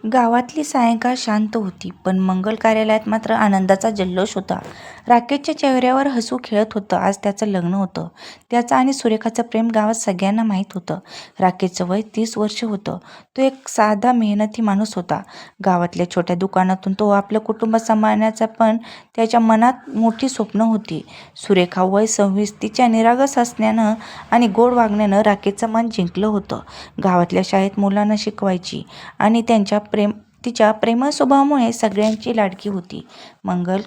गावातली सायंकाळ शांत होती, पण मंगल कार्यालयात मात्र आनंदाचा जल्लोष होता. राकेशच्या चेहऱ्यावर हसू खेळत होतं. आज त्याचं लग्न होतं. त्याचं आणि सुरेखाचं प्रेम गावात सगळ्यांना माहीत होतं. राकेशचं वय 30 वर्ष होतं. तो एक साधा मेहनती माणूस होता. गावातल्या छोट्या दुकानातून तो आपलं कुटुंब सांभाळण्याचा, पण त्याच्या मनात मोठी स्वप्नं होती. सुरेखा वय 26, तिच्या निरागस हसण्यानं आणि गोड वागण्यानं राकेशचं मन जिंकलं होतं. गावातल्या शाळेत मुलांना शिकवायची आणि तिच्या प्रेमळ स्वभावामुळे सगळ्यांची लाडकी होती. मंगल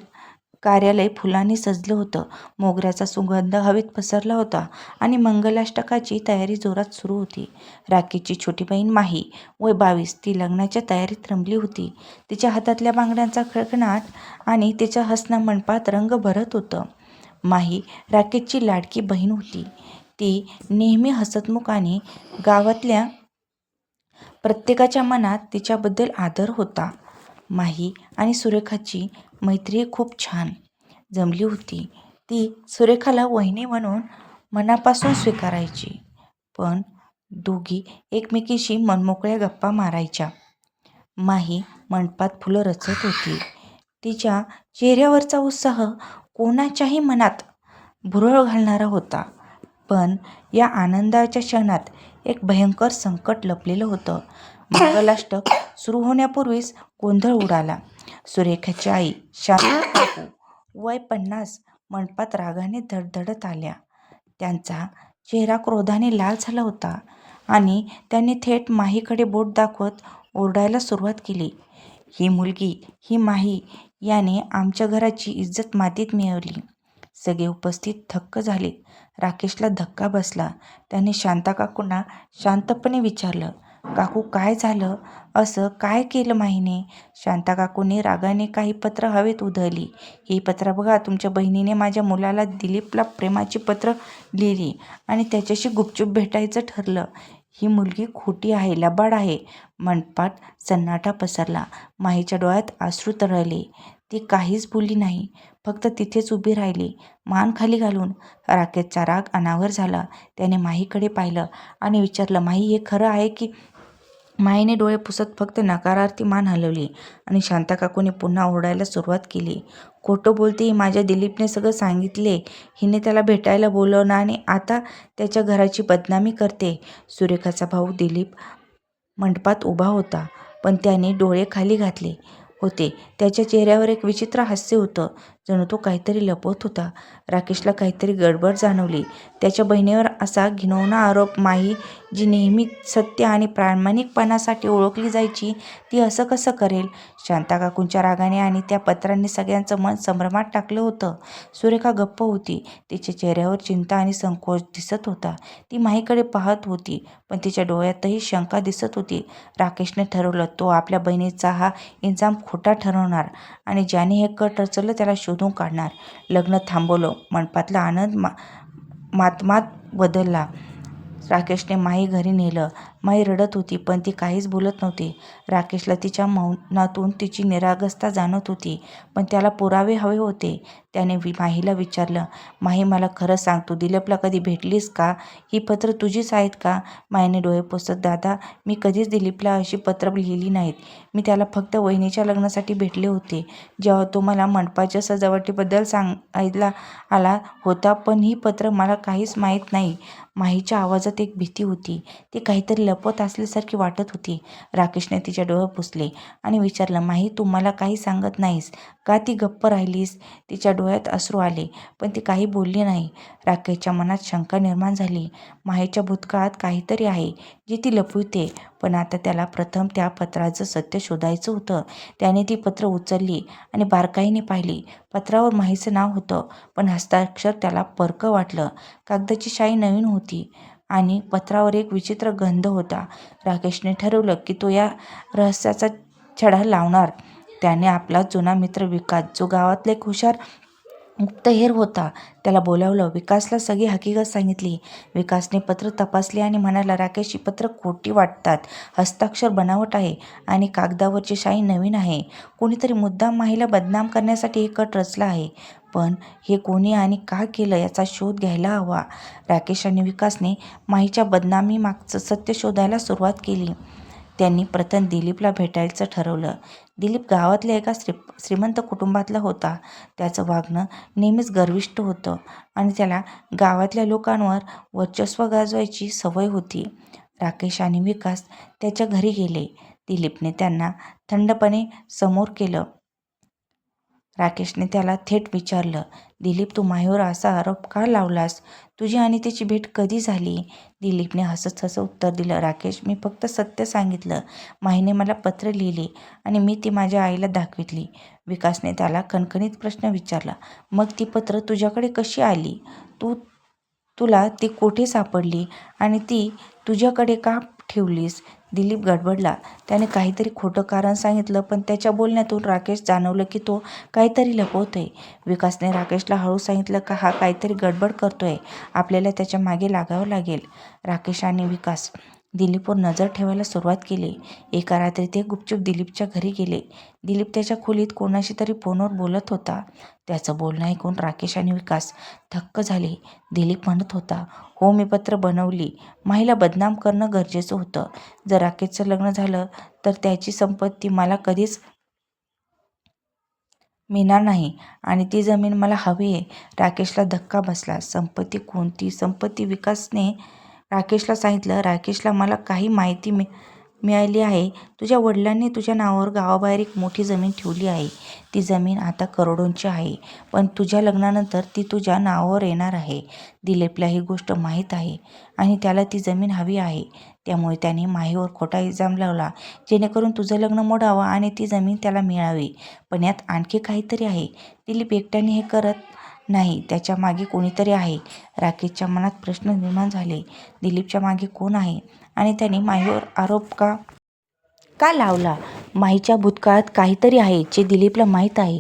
कार्यालय फुलांनी सजलं होतं. मोगऱ्याचा सुगंध हवेत पसरला होता आणि मंगलाष्टकाची तयारी जोरात सुरू होती. राकेशची छोटी बहीण माही, वय 22, ती लग्नाच्या तयारीत रमली होती. तिच्या हातातल्या बांगड्यांचा खळखळाट आणि तिचं हसणं मंडपात रंग भरत होतं. माही राकेशची लाडकी बहीण होती. ती नेहमी हसतमुख आणि गावातल्या प्रत्येकाच्या मनात तिच्याबद्दल आदर होता. माही आणि सुरेखाची मैत्री खूप छान जमली होती. ती सुरेखाला वहिनी म्हणून मनापासून स्वीकारायची, पण दोघी एकमेकींशी मनमोकळ्या गप्पा मारायच्या. माही मंडपात फुलं रचत होती. तिच्या चेहऱ्यावरचा उत्साह कोणाच्याही मनात भुरळ घालणारा होता. पण या आनंदाच्या क्षणात एक भयंकर संकट लपलेलं होतं. मंगलाष्टक सुरू होण्यापूर्वीच गोंधळ उडाला. सुरेखाची आई शांता काकू, वय 50, मंडपात रागाने धडधडत आल्या. त्यांचा चेहरा क्रोधाने लाल झाला होता आणि त्यांनी थेट माहीकडे बोट दाखवत ओरडायला सुरुवात केली. ही मुलगी, ही माही याने आमच्या घराची इज्जत मातीत मिळवली. सगळे उपस्थित थक्क झाले. राकेशला धक्का बसला. त्याने शांता काकूंना शांतपणे विचारलं, काकू काय झालं? असं काय केलं माहीने? शांता काकूंनी रागाने काही पत्र हवेत उधळली. ही पत्र बघा, तुमच्या बहिणीने माझ्या मुलाला दिलीपला प्रेमाची पत्र लिहिली आणि त्याच्याशी गुपचूप भेटायचं ठरलं. ही मुलगी खोटी आहे, लबाड आहे. मंडपात सन्नाटा पसरला. माहीच्या डोळ्यात अश्रू तरळले. ती काहीच बोलली नाही, फक्त तिथेच उभी राहिली, मान खाली घालून. राकेशचा राग अनावर झाला. त्याने माहीकडे पाहिलं आणि विचारलं, माही हे खरं आहे की? माहीने डोळे पुसत फक्त नकारार्थी मान हलवली आणि शांता काकूने पुन्हा ओरडायला सुरुवात केली. खोटं बोलते, माझ्या दिलीपने सगळं सांगितले. हिने त्याला भेटायला बोलवलं आणि आता त्याच्या घराची बदनामी करते. सुरेखाचा भाऊ दिलीप मंडपात उभा होता, पण त्याने डोळे खाली घातले होते. त्याच्या चेहऱ्यावर एक विचित्र हास्य होतं, जणू तो काहीतरी लपवत होता. राकेशला काहीतरी गडबड जाणवली. त्याच्या बहिणीवर असा घिणवणा आरोप, माही जी नेहमी सत्य आणि प्रामाणिकपणासाठी ओळखली जायची, ती असं कसं करेल? शांता काकूंच्या रागाने आणि त्या पत्रांनी सगळ्यांचं मन संभ्रमात टाकलं होतं. सुरेखा गप्प होती. तिच्या चेहऱ्यावर चिंता आणि संकोच दिसत होता. ती माहीकडे पाहत होती, पण तिच्या डोळ्यातही शंका दिसत होती. राकेशने ठरवलं, तो आपल्या बहिणीचा हा इल्जाम खोटा ठरवणार आणि ज्याने हे कट रचलं त्याला शोधून काढणार. लग्न थांबवलं. मंडपातला आनंद मातमात बदलला. राकेशने माही घरी नेलं. माही रडत होती, पण ती काहीच बोलत नव्हती. राकेशला तिच्या मौनातून तिची निरागसता जाणवत होती, पण त्याला पुरावे हवे होते. त्याने माहीला विचारलं, माही मला खरं सांग, तू दिलीपला कधी भेटलीस का? ही पत्र तुझीच आहेत का? माहीने डोळे पुसत, दादा, मी कधीच दिलीपला अशी पत्र लिहिली नाहीत. मी त्याला फक्त वहिनीच्या लग्नासाठी भेटले होते, जेव्हा तो मला मंडपाच्या सजावटीबद्दल सांगायला आला होता, पण ही पत्र मला काहीच माहीत नाही. माहीच्या आवाजात एक भीती होती. ती काहीतरी लपवत असल्यासारखी वाटत होती. राकेशने तिचे डोळे पुसले आणि विचारलं, माही, तू मला काही सांगत नाहीस का? ती गप्प राहिलीस? तिच्या डोळ्यात अश्रू आले, पण ती काही बोलली नाही. राकेशच्या मनात शंका निर्माण झाली. माहीच्या भूतकाळात काहीतरी आहे जे ती लपविते, पण आता त्याला प्रथम त्या पत्राचं सत्य शोधायचं होतं. त्याने ती पत्र उचलली आणि बारकाईने पाहिली. पत्रावर माहीचं नाव होतं, पण हस्ताक्षर त्याला परकं वाटलं. कागदाची शाई नवीन होती आणि पत्रावर एक विचित्र गंध होता. राकेशने ठरवलं की तो या रहस्याचा छडा लावणार. त्याने आपला जुना मित्र विकास, जो गावातला एक हुशार गुप्तहेर होता, त्याला बोलावलं. विकासला सगळी हकीकत सांगितली. विकासने पत्र तपासले आणि म्हणाला, राकेश, ही पत्र खोटी वाटतात. हस्ताक्षर बनावट आहे आणि कागदावरची शाई नवीन आहे. कोणीतरी मुद्दाम माहीला बदनाम करण्यासाठी हे कट रचला आहे, पण हे कोणी आणि का केलं याचा शोध घ्यायला हवा. राकेश आणि विकासने माहीच्या बदनामीमागचं सत्य शोधायला सुरुवात केली. त्यांनी प्रथम दिलीपला भेटायचं ठरवलं. दिलीप गावातल्या एका श्रीमंत कुटुंबातला होता. त्याचं वागणं नेहमीच गर्विष्ठ होतं आणि त्याला गावातल्या लोकांवर वर्चस्व गाजवायची सवय होती. राकेश आणि विकास त्याच्या घरी गेले. दिलीपने त्यांना थंडपणे समोर केलं. राकेशने त्याला थेट विचारलं, दिलीप, तू माहीवर असा आरोप का लावलास? तुझी आणि त्याची भेट कधी झाली? दिलीपने हसत हसत उत्तर दिलं, राकेश, मी फक्त सत्य सांगितलं. माहीने मला पत्र लिहिली आणि मी ती माझ्या आईला दाखवितली. विकासने त्याला कणकणीत प्रश्न विचारला, मग ती पत्र तुझ्याकडे कशी आली? तुला ती कुठे सापडली आणि ती तुझ्याकडे का ठेवलीस? दिलीप गडबडला. त्याने काहीतरी खोटं कारण सांगितलं, पण त्याच्या बोलण्यातून राकेश जाणवलं की तो काहीतरी लपवतोय. विकासने राकेशला हळू सांगितलं का हा काहीतरी गडबड करतोय, आपल्याला त्याच्या मागे लागावं लागेल. राकेश आणि विकास दिलीपवर नजर ठेवायला सुरुवात केली. एका रात्री ते गुपचूप दिलीपच्या घरी गेले. दिलीप त्याच्या खोलीत कोणाशी तरी फोनवर बोलत होता. त्याचं बोलणं ऐकून राकेश आणि विकास थक्क झाले. दिलीप म्हणत होता, हो, मी पत्र बनवली. माहीला बदनाम करणं गरजेचं होतं. जर राकेशचं लग्न झालं तर त्याची संपत्ती मला कधीच मिळणार नाही आणि ती जमीन मला हवी आहे. राकेशला धक्का बसला. संपत्ती? कोणती संपत्ती? विकासने राकेशला सांगितलं, राकेशला मला काही माहिती मिळाली आहे. तुझ्या वडिलांनी तुझ्या नावावर गावाबाहेर एक मोठी जमीन ठेवली आहे. ती जमीन आता करोडोंची आहे, पण तुझ्या लग्नानंतर ती तुझ्या नावावर येणार आहे. दिलीपला ही गोष्ट माहीत आहे आणि त्याला ती जमीन हवी आहे. त्यामुळे त्याने माहीवर खोटा इल्जाम लावला, जेणेकरून तुझं लग्न मोडावं आणि ती जमीन त्याला मिळावी. पण यात आणखी काहीतरी आहे. दिलीप एकट्याने हे करत नाही, त्याच्या मागे कोणीतरी आहे. राकेशच्या मनात प्रश्न निर्माण झाले. दिलीपच्या मागे कोण आहे आणि त्याने माहीवर आरोप का लावला? माहीच्या भूतकाळात काहीतरी आहे जे दिलीपला माहीत आहे.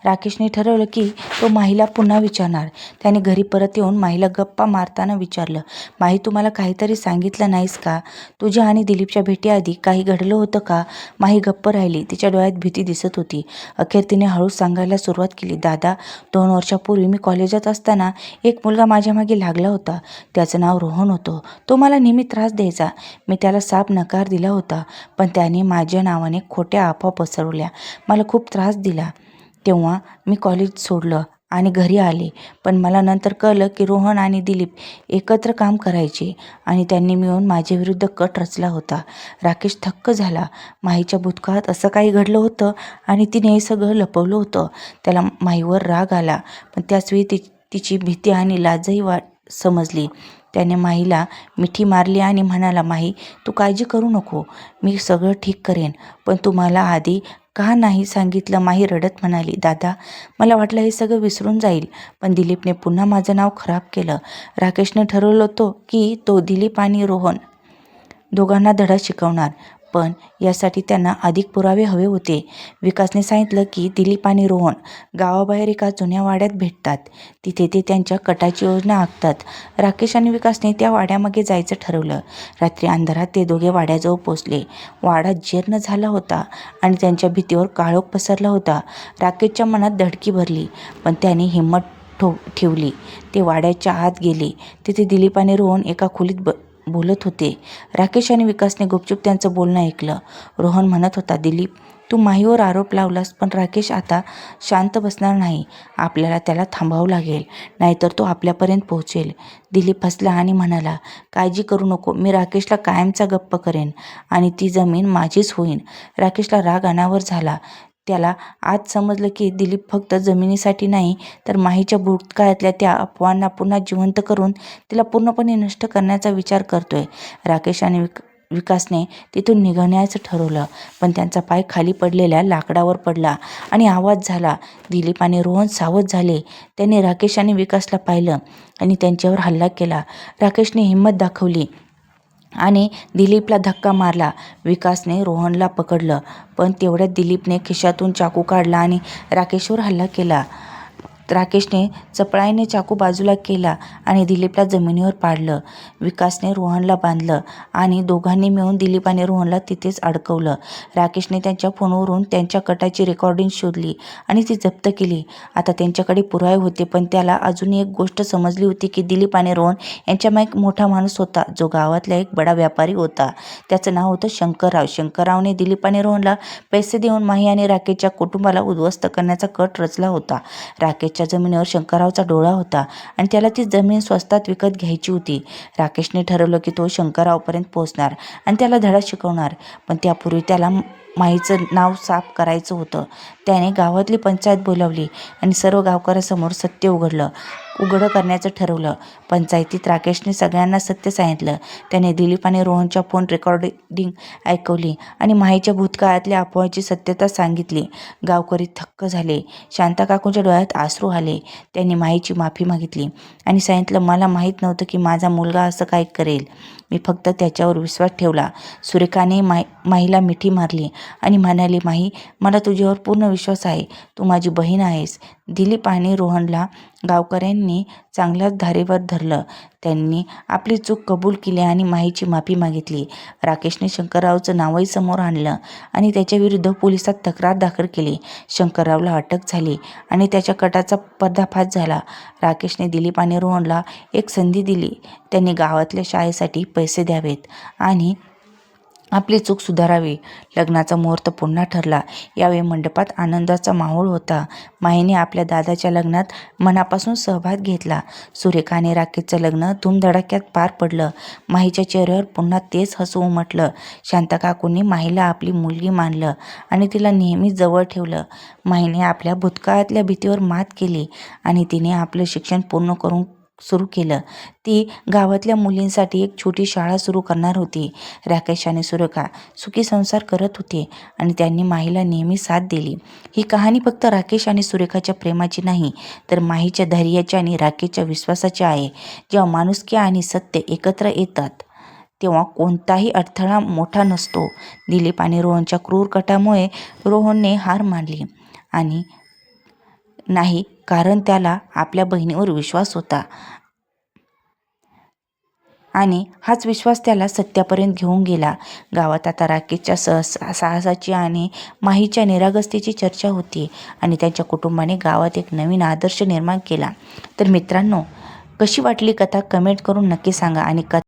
राकेशने ठरवलं की तो माहीला पुन्हा विचारणार. त्याने घरी परत येऊन माहीला गप्पा मारताना विचारलं, माही, तू मला काहीतरी सांगितलं नाहीस का? तुझ्या आणि दिलीपच्या भेटीआधी काही घडलं होतं का? माही गप्प राहिली. तिच्या डोळ्यात भीती दिसत होती. अखेर तिने हळूच सांगायला सुरुवात केली, दादा, 2 वर्षापूर्वी मी कॉलेजात असताना एक मुलगा माझ्या मागे लागला होता. त्याचं नाव रोहन होतं. तो मला नेहमी त्रास द्यायचा. मी त्याला साफ नकार दिला होता, पण त्याने माझ्या नावाने खोट्या अफवा पसरवल्या. मला खूप त्रास दिला. तेव्हा मी कॉलेज सोडलं आणि घरी आले. पण मला नंतर कळलं की रोहन आणि दिलीप एकत्र काम करायचे आणि त्यांनी मिळून माझ्याविरुद्ध कट रचला होता. राकेश थक्क झाला. माहीच्या भूतकाळात असं काही घडलं होतं आणि तिने हे सगळं लपवलं होतं. त्याला माहीवर राग आला, पण त्याचवेळी तिची भीती आणि लाजही समजली. त्याने माहीला मिठी मारली आणि म्हणाला, माही, तू काळजी करू नको, मी सगळं ठीक करेन. पण तू मला आधी का नाही सांगितलं? माही रडत म्हणाली, दादा, मला वाटलं हे सगळं विसरून जाईल, पण दिलीपने पुन्हा माझं नाव खराब केलं. राकेशने ठरवलं होतं की तो दिलीप आणि रोहन दोघांना धडा शिकवणार, पण यासाठी त्यांना अधिक पुरावे हवे होते. विकासने सांगितलं की दिलीप आणि रोहन गावाबाहेर एका जुन्या वाड्यात भेटतात. तिथे ते त्यांच्या कटाची योजना आखतात. राकेश आणि विकासने त्या वाड्यामागे जायचं ठरवलं. रात्री अंधारात ते दोघे वाड्याजवळ पोचले. वाडा जीर्ण झाला होता आणि त्यांच्या भीतीवर काळोख पसरला होता. राकेशच्या मनात धडकी भरली, पण त्याने हिंमत ठेवली. ते वाड्याच्या आत गेले. तिथे दिलीप आणि रोहन एका खोलीत बोलत होते. राकेश आणि विकासने गुपचूप त्यांचं बोलणं ऐकलं. रोहन म्हणत होता, दिलीप, तू माहीवर आरोप लावलास, पण राकेश आता शांत बसणार नाही. आपल्याला त्याला थांबावं लागेल, नाहीतर तो आपल्यापर्यंत पोहोचेल. दिलीप हसला आणि म्हणाला, काळजी करू नको, मी राकेशला कायमचा गप्प करेन आणि ती जमीन माझीच होईल. राकेशला राग अनावर झाला. त्याला आज समजलं की दिलीप फक्त जमिनीसाठी नाही, तर माहीच्या भूतकाळातल्या त्या अफवांना पुन्हा जिवंत करून तिला पूर्णपणे नष्ट करण्याचा विचार करतोय. राकेश आणि विकासने तिथून निघण्याचं ठरवलं, पण त्यांचा पाय खाली पडलेल्या लाकडावर पडला आणि आवाज झाला. दिलीप आणि रोहन सावध झाले. त्यांनी राकेश आणि विकासला पाहिलं आणि त्यांच्यावर हल्ला केला. राकेशने हिंमत दाखवली आणि दिलीपला धक्का मारला. विकासने रोहनला पकडलं, पण तेवढ्यात दिलीपने खिशातून चाकू काढला आणि राकेशवर हल्ला केला. राकेशने चपळाईने चाकू बाजूला केला आणि दिलीपला जमिनीवर पाडलं. विकासने रोहनला बांधलं आणि दोघांनी मिळून दिलीप आणि रोहनला तिथेच अडकवलं. राकेशने त्यांच्या फोनवरून त्यांच्या कटाची रेकॉर्डिंग शोधली आणि ती जप्त केली. आता त्यांच्याकडे पुरावे होते, पण त्याला अजून एक गोष्ट समजली होती की दिलीप आणि रोहन यांच्यामागे एक मोठा माणूस होता, जो गावातला एक बडा व्यापारी होता. त्याचं नाव होतं शंकरराव. शंकररावने दिलीप आणि रोहनला पैसे देऊन माही आणि राकेशच्या कुटुंबाला उद्ध्वस्त करण्याचा कट रचला होता. राकेशच्या जमिनीवर शंकररावचा डोळा होता आणि त्याला ती जमीन स्वस्तात विकत घ्यायची होती. राकेशने ठरवलं की तो शंकररावपर्यंत पोहोचणार आणि त्याला धडा शिकवणार, पण त्यापूर्वी त्याला माहीचं नाव साफ करायचं होतं. त्याने गावातली पंचायत बोलावली आणि सर्व गावकऱ्यांसमोर सत्य उघड करण्याचं ठरवलं. पंचायतीत राकेशने सगळ्यांना सत्य सांगितलं. त्याने दिलीप आणि रोहनच्या फोन रेकॉर्डिंग ऐकवली आणि माहीच्या भूतकाळातल्या अफवाची सत्यता सांगितली. गावकरी थक्क झाले. शांता काकूंच्या डोळ्यात अश्रू आले. त्यांनी माहीची माफी मागितली आणि सांगितलं, मला माहीत नव्हतं की माझा मुलगा असं काय करेल. मी फक्त त्याच्यावर विश्वास ठेवला. सुरेखाने माहीला मिठी मारली आणि म्हणाली, माही, मला तुझ्यावर पूर्ण विश्वास आहे. तू माझी बहीण आहेस. दिलीप आणि रोहनला गावकऱ्यांनी चांगल्याच धारेवर धरलं. त्यांनी आपली चूक कबूल केली आणि माहीची माफी मागितली. राकेशने शंकररावचं नावही समोर आणलं आणि त्याच्याविरुद्ध पोलिसात तक्रार दाखल केली. शंकररावला अटक झाली आणि त्याच्या कटाचा पर्दाफाश झाला. राकेशने दिलीप आणि रोहनला एक संधी दिली. त्यांनी गावातल्या शाळेसाठी पैसे द्यावेत आणि आपली चूक सुधारावी. लग्नाचा मुहूर्त पुन्हा ठरला. यावेळी मंडपात आनंदाचा माहोल होता. माहीने आपल्या दादाच्या लग्नात मनापासून सहभाग घेतला. सुरेखा आणि राकेशचं लग्न धूमधडाक्यात पार पडलं. माहीच्या चेहऱ्यावर पुन्हा तेच हसू उमटलं. शांता काकूंनी माहीला आपली मुलगी मानलं आणि तिला नेहमी जवळ ठेवलं. माहीने आपल्या भूतकाळातल्या भीतीवर मात केली आणि तिने आपलं शिक्षण पूर्ण करून सुरू केलं. ती गावातल्या मुलींसाठी एक छोटी शाळा सुरू करणार होती. राकेश आणि सुरेखा सुखी संसार करत होते आणि त्यांनी माहीला नेहमी साथ दिली. ही कहाणी फक्त राकेश आणि सुरेखाच्या प्रेमाची नाही, तर माहीच्या धैर्याची आणि राकेशच्या विश्वासाची आहे. जेव्हा माणुसकी आणि सत्य एकत्र येतात तेव्हा कोणताही अडथळा मोठा नसतो. दिलीप आणि रोहनच्या क्रूर कटामुळे रोहनने हार मानली आणि नाही, कारण त्याला आपल्या बहिणीवर विश्वास होता आणि हाच विश्वास त्याला सत्यापर्यंत घेऊन गेला. गावात आता राकेशच्या साहसाची आणि माहीच्या निरागसतेची चर्चा होती आणि त्यांच्या कुटुंबाने गावात एक नवीन आदर्श निर्माण केला. तर मित्रांनो, कशी वाटली कथा कमेंट करून नक्की सांगा आणि कथा